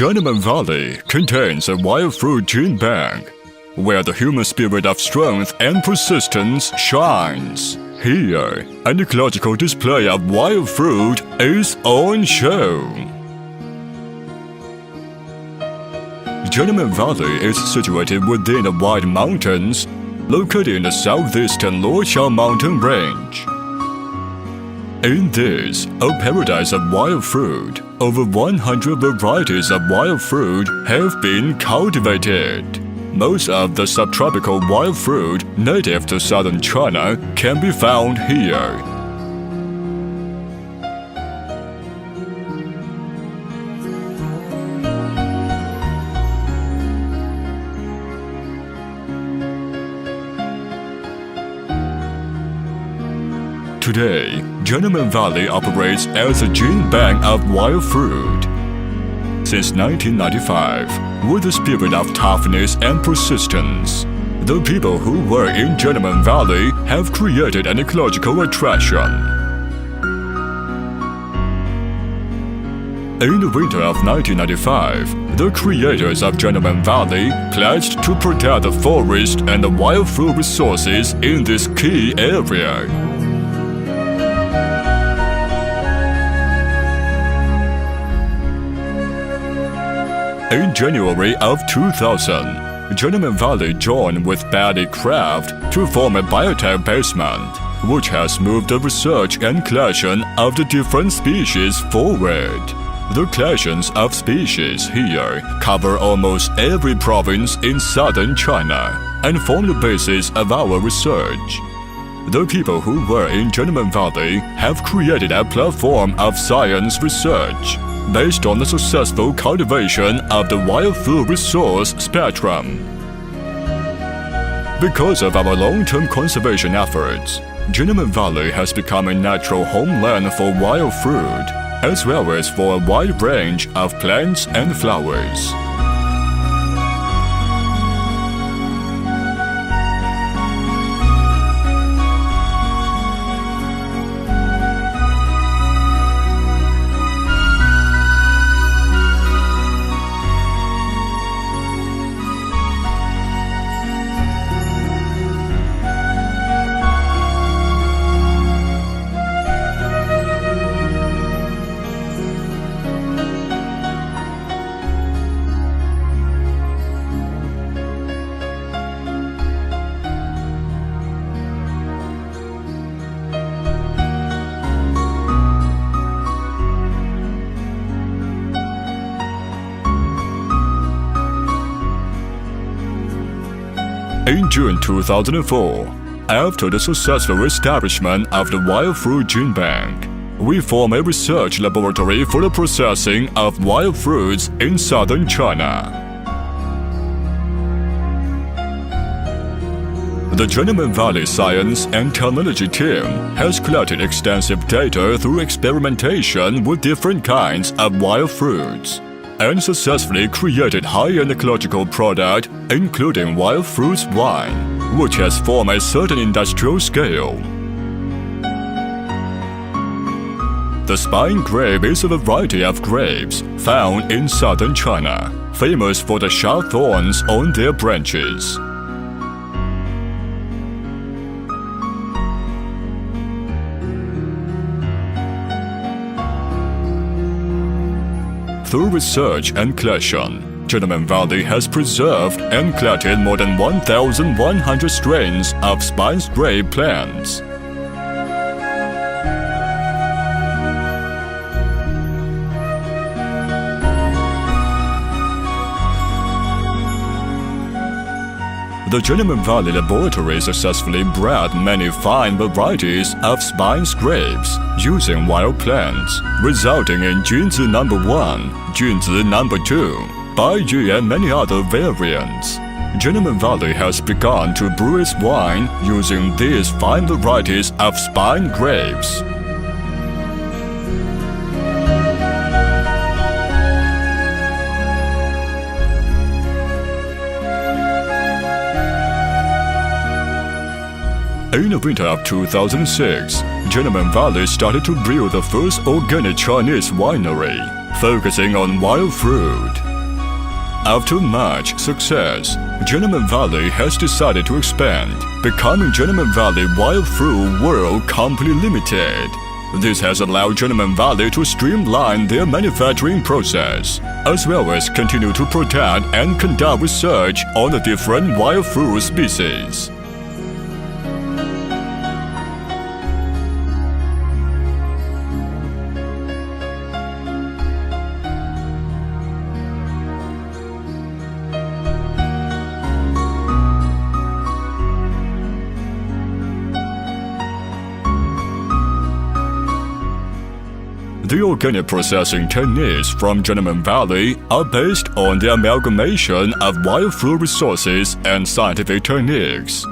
Jianmen Valley contains a wild fruit gene bank, where the human spirit of strength and persistence shines. Here, an ecological display of wild fruit is on show. Jianmen Valley is situated within the White Mountains, located in the southeastern Luoxiao mountain range. In this, a paradise of wild fruit, over 100 varieties of wild fruit have been cultivated. Most of the subtropical wild fruit native to southern China can be found here. Today, Jianmen Valley operates as a gene bank of wild fruit. Since 1995, with the spirit of toughness and persistence, the people who were in Jianmen Valley have created an ecological attraction. In the winter of 1995, the creators of Jianmen Valley pledged to protect the forest and the wild fruit resources in this key area. In January of 2000, Jianmen Valley joined with Paddy Craft to form a biotech basement, which has moved the research and collection of the different species forward. The collections of species here cover almost every province in southern China and form the basis of our research. The people who were in Jianmen Valley have created a platform of science research based on the successful cultivation of the wild fruit resource spectrum. Because of our long-term conservation efforts, Jianmen Valley has become a natural homeland for wild fruit, as well as for a wide range of plants and flowers. In June 2004, after the successful establishment of the Wild Fruit Gene Bank, we formed a research laboratory for the processing of wild fruits in southern China. The Jianmen Valley Science and Technology team has collected extensive data through experimentation with different kinds of wild fruits, and successfully created high-end ecological product, including wild fruits wine, which has formed a certain industrial scale. The spine grape is a variety of grapes found in southern China, famous for the sharp thorns on their branches. Through research and collection, Jianmen Valley has preserved and collected more than 1,100 strains of spine grape plants. The Jianmen Valley Laboratory successfully bred many fine varieties of spine grapes using wild plants, resulting in Junzi No. 1, Junzi No. 2, Baiyu and many other variants. Jianmen Valley has begun to brew its wine using these fine varieties of spine grapes. In the winter of 2006, Jianmen Valley started to build the first organic Chinese winery, focusing on wild fruit. after much success, Gentleman Valley has decided to expand, becoming Gentleman Valley Wild Fruit World Company Limited. This has allowed Gentleman Valley to streamline their manufacturing process, as well as continue to protect and conduct research on the different wild fruit species. The organic processing techniques from Gentleman Valley are based on the amalgamation of wild fruit resources and scientific techniques.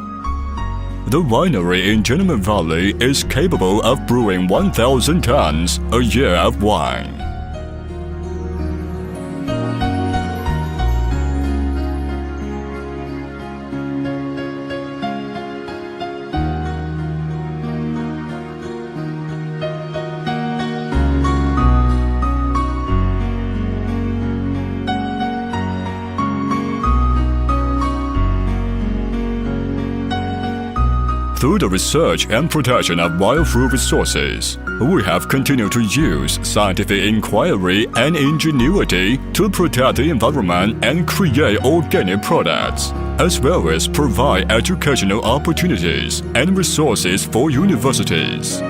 The winery in Gentleman Valley is capable of brewing 1,000 tons a year of wine. Through the research and protection of wild fruit resources, we have continued to use scientific inquiry and ingenuity to protect the environment and create organic products, as well as provide educational opportunities and resources for universities.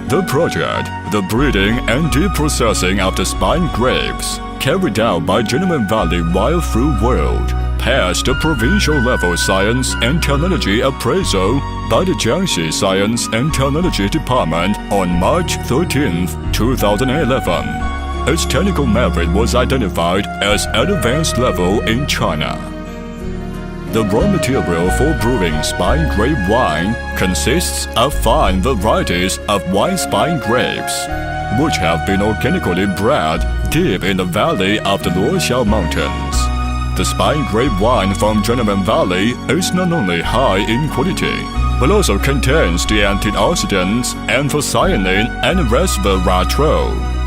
The project, the breeding and deep processing of the spine grapes, carried out by Gentleman Valley Wild Fruit World, passed the provincial level science and technology appraisal by the Jiangxi Science and Technology Department on March 13, 2011. Its technical merit was identified as at advanced level in China. The raw material for brewing spine grape wine consists of 5 varieties of wine spine grapes, which have been organically bred deep in the valley of the Luoxiao Mountains. The spine grape wine from Gentleman Valley is not only high in quality, but also contains the antioxidants anthocyanin and resveratrol.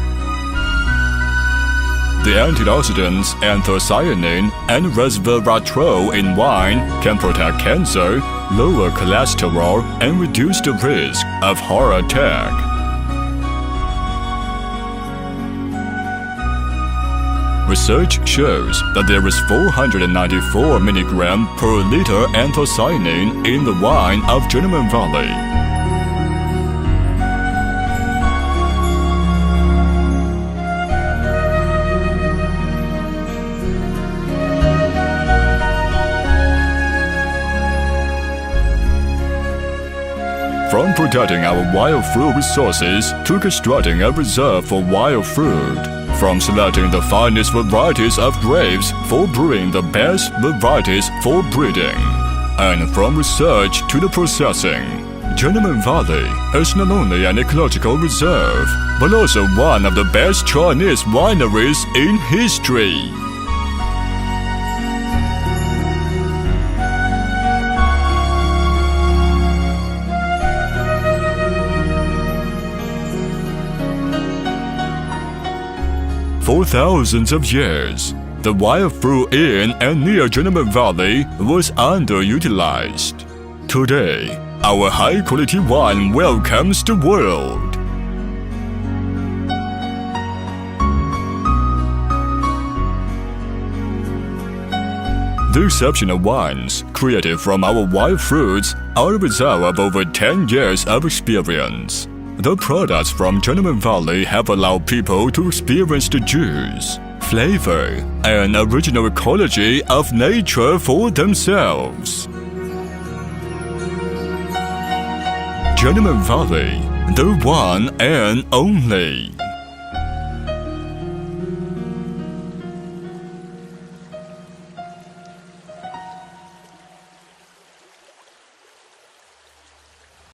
The antioxidants anthocyanin and resveratrol in wine can protect cancer, lower cholesterol, and reduce the risk of heart attack. Research shows that there is 494 mg per liter anthocyanin in the wine of Gentleman Valley. From protecting our wild fruit resources to constructing a reserve for wild fruit, from selecting the finest varieties of grapes for brewing the best varieties for breeding, and from research to the processing, Gentleman Valley is not only an ecological reserve, but also one of the best Chinese wineries in history. For thousands of years, the wild fruit in and near Gentleman Valley was underutilized. Today, our high-quality wine welcomes the world. The exceptional wines created from our wild fruits are a result of over 10 years of experience. The products from Gentleman Valley have allowed people to experience the juice, flavor, and original ecology of nature for themselves. Gentleman Valley, the one and only.